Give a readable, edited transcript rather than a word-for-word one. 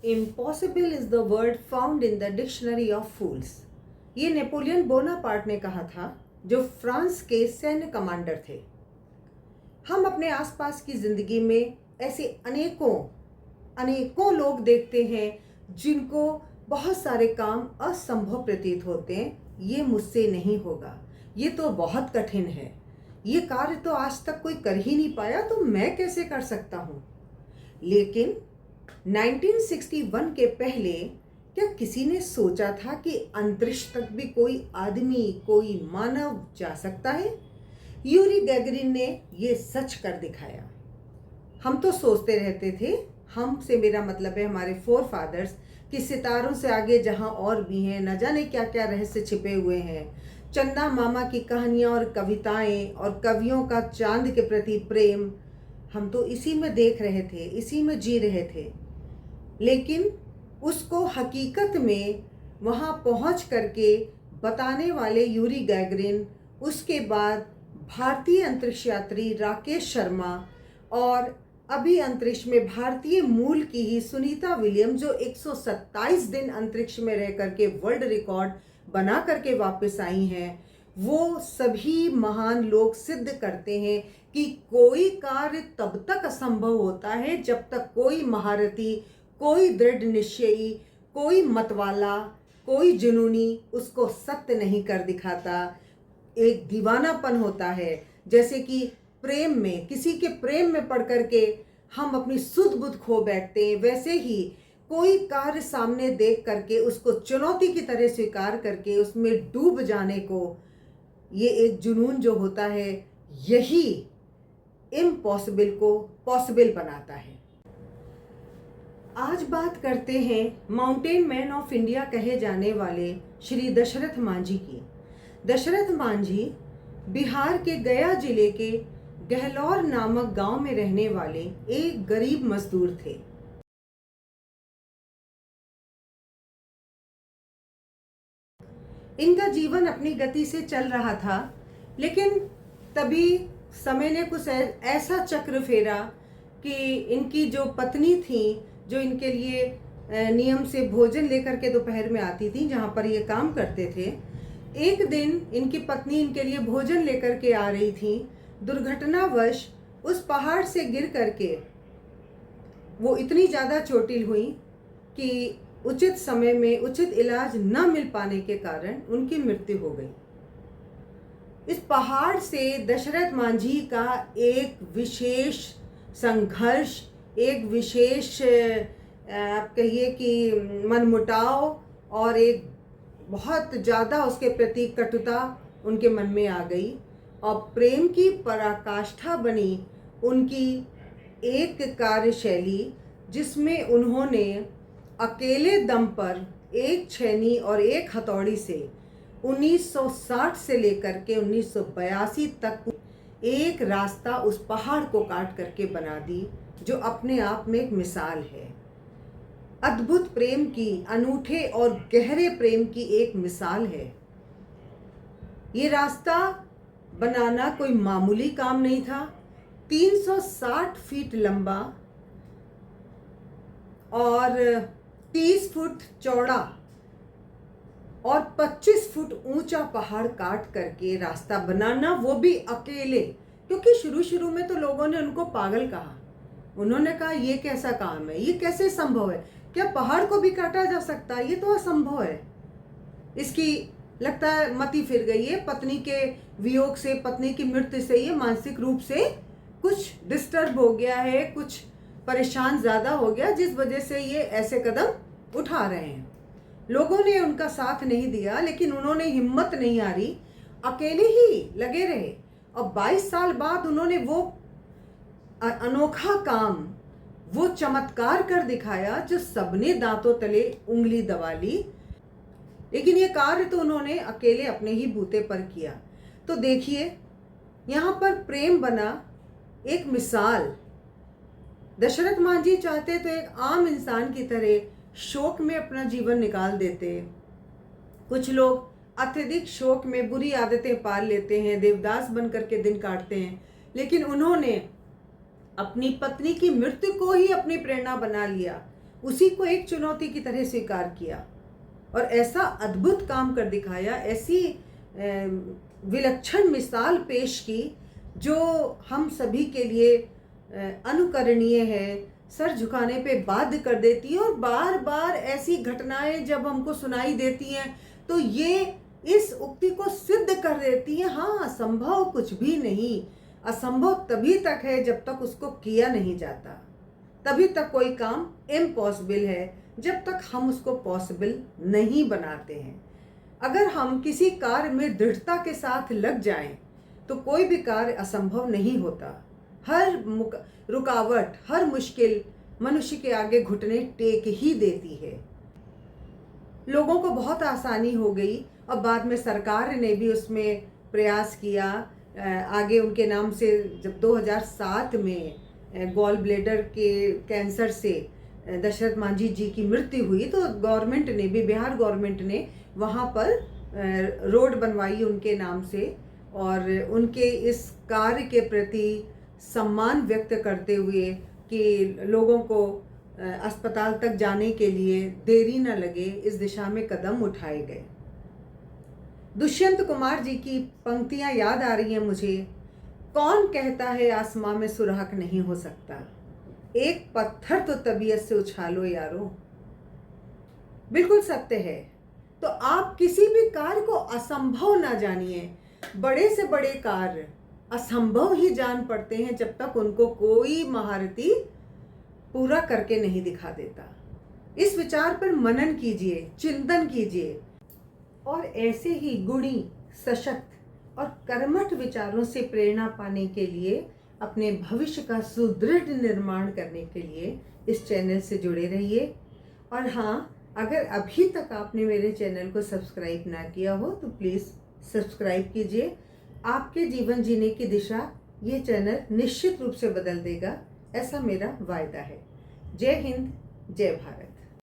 Impossible is the word found in the dictionary of fools. ये Napoleon Bonaparte ने कहा था, जो फ्रांस के सैन्य कमांडर थे। हम अपने आसपास की जिंदगी में ऐसे अनेकों अनेकों लोग देखते हैं जिनको बहुत सारे काम असंभव प्रतीत होते हैं। ये मुझसे नहीं होगा, ये तो बहुत कठिन है, ये कार्य तो आज तक कोई कर ही नहीं पाया, तो मैं कैसे कर सकता हूँ। लेकिन 1961 के पहले क्या किसी ने सोचा था कि अंतरिक्ष तक भी कोई आदमी, कोई मानव जा सकता है? यूरी गैगरिन ने ये सच कर दिखाया। हम तो सोचते रहते थे, हम से मेरा मतलब है हमारे फोर फादर्स, कि सितारों से आगे जहाँ और भी हैं, न जाने क्या क्या रहस्य छिपे हुए हैं। चंदा मामा की कहानियाँ और कविताएं और कवियों का चांद के प्रति प्रेम, हम तो इसी में देख रहे थे, इसी में जी रहे थे। लेकिन उसको हकीकत में वहाँ पहुँच करके बताने वाले यूरी गैगरिन, उसके बाद भारतीय अंतरिक्ष यात्री राकेश शर्मा, और अभी अंतरिक्ष में भारतीय मूल की ही सुनीता विलियम, जो 127 दिन अंतरिक्ष में रह करके वर्ल्ड रिकॉर्ड बना करके वापस आई हैं। वो सभी महान लोग सिद्ध करते हैं कि कोई कार्य तब तक असंभव होता है जब तक कोई महारथी, कोई दृढ़ निश्चयी, कोई मतवाला, कोई जुनूनी उसको सत्य नहीं कर दिखाता। एक दीवानापन होता है, जैसे कि प्रेम में, किसी के प्रेम में पड़ करके हम अपनी सुध बुध खो बैठते हैं, वैसे ही कोई कार्य सामने देख करके उसको चुनौती की तरह स्वीकार करके उसमें डूब जाने को, ये एक जुनून जो होता है, यही इम्पॉसिबल को पॉसिबल बनाता है। आज बात करते हैं माउंटेन मैन ऑफ इंडिया कहे जाने वाले श्री दशरथ मांझी की। दशरथ मांझी बिहार के गया जिले के गहलौर नामक गांव में रहने वाले एक गरीब मजदूर थे। इनका जीवन अपनी गति से चल रहा था, लेकिन तभी समय ने कुछ ऐसा चक्र फेरा कि इनकी जो पत्नी थी, जो इनके लिए नियम से भोजन लेकर के दोपहर में आती थी जहाँ पर ये काम करते थे, एक दिन इनकी पत्नी इनके लिए भोजन लेकर के आ रही थी। दुर्घटनावश उस पहाड़ से गिर करके वो इतनी ज़्यादा चोटिल हुई कि उचित समय में उचित इलाज न मिल पाने के कारण उनकी मृत्यु हो गई। इस पहाड़ से दशरथ मांझी का एक विशेष संघर्ष, एक विशेष आप कहिए कि मनमुटाव और एक बहुत ज़्यादा उसके प्रति कटुता उनके मन में आ गई, और प्रेम की पराकाष्ठा बनी उनकी एक कार्यशैली, जिसमें उन्होंने अकेले दम पर एक छेनी और एक हथौड़ी से 1960 से लेकर के 1982 तक एक रास्ता उस पहाड़ को काट करके बना दी, जो अपने आप में एक मिसाल है। अद्भुत प्रेम की, अनूठे और गहरे प्रेम की एक मिसाल है। ये रास्ता बनाना कोई मामूली काम नहीं था। 360 फीट लंबा और 30 फुट चौड़ा और 25 फुट ऊंचा पहाड़ काट करके रास्ता बनाना, वो भी अकेले। क्योंकि शुरू शुरू में तो लोगों ने उनको पागल कहा। उन्होंने कहा ये कैसा काम है, ये कैसे संभव है, क्या पहाड़ को भी काटा जा सकता है, ये तो असंभव है। इसकी लगता है मति फिर गई है, पत्नी के वियोग से, पत्नी की मृत्यु से ये मानसिक रूप से कुछ डिस्टर्ब हो गया है, कुछ परेशान ज़्यादा हो गया, जिस वजह से ये ऐसे कदम उठा रहे हैं। लोगों ने उनका साथ नहीं दिया, लेकिन उन्होंने हिम्मत नहीं हारी, अकेले ही लगे रहे, और 22 साल बाद उन्होंने वो अनोखा काम, वो चमत्कार कर दिखाया जो सबने दांतों तले उंगली दबा ली। लेकिन ये कार्य तो उन्होंने अकेले अपने ही बूते पर किया। तो देखिए, यहाँ पर प्रेम बना एक मिसाल। दशरथ मांझी चाहते तो एक आम इंसान की तरह शोक में अपना जीवन निकाल देते। कुछ लोग अत्यधिक शोक में बुरी आदतें पाल लेते हैं, देवदास बन करके दिन काटते हैं, लेकिन उन्होंने अपनी पत्नी की मृत्यु को ही अपनी प्रेरणा बना लिया उसी को एक चुनौती की तरह स्वीकार किया और ऐसा अद्भुत काम कर दिखाया, ऐसी विलक्षण मिसाल पेश की जो हम सभी के लिए अनुकरणीय है, सर झुकाने पे बाध्य कर देती है। और बार बार ऐसी घटनाएं जब हमको सुनाई देती हैं तो ये इस उक्ति को सिद्ध कर देती है, हाँ, असंभव कुछ भी नहीं। असंभव तभी तक है जब तक उसको किया नहीं जाता, तभी तक कोई काम इम्पॉसिबल है, जब तक हम उसको पॉसिबल नहीं बनाते हैं। अगर हम किसी कार्य में दृढ़ता के साथ लग जाएं तो कोई भी कार्य असंभव नहीं होता। हर रुकावट, हर मुश्किल मनुष्य के आगे घुटने टेक ही देती है। लोगों को बहुत आसानी हो गई और बाद में सरकार ने भी उसमें प्रयास किया। आगे उनके नाम से जब 2007 में गॉल ब्लैडर के कैंसर से दशरथ मांझी जी की मृत्यु हुई तो गवर्नमेंट ने भी, बिहार गवर्नमेंट ने वहाँ पर रोड बनवाई उनके नाम से और उनके इस कार्य के प्रति सम्मान व्यक्त करते हुए कि लोगों को अस्पताल तक जाने के लिए देरी न लगे, इस दिशा में कदम उठाए गए। दुष्यंत कुमार जी की पंक्तियां याद आ रही हैं मुझे। कौन कहता है आसमां में सुराख नहीं हो सकता, एक पत्थर तो तबीयत से उछालो यारो। बिल्कुल सत्य है। तो आप किसी भी कार्य को असंभव ना जानिए। बड़े से बड़े कार्य असंभव ही जान पड़ते हैं जब तक उनको कोई महारथी पूरा करके नहीं दिखा देता। इस विचार पर मनन कीजिए, चिंतन कीजिए और ऐसे ही गुणी, सशक्त और कर्मठ विचारों से प्रेरणा पाने के लिए, अपने भविष्य का सुदृढ़ निर्माण करने के लिए इस चैनल से जुड़े रहिए। और हाँ, अगर अभी तक आपने मेरे चैनल को सब्सक्राइब ना किया हो तो प्लीज़ सब्सक्राइब कीजिए। आपके जीवन जीने की दिशा ये चैनल निश्चित रूप से बदल देगा, ऐसा मेरा वायदा है। जय हिंद, जय भारत।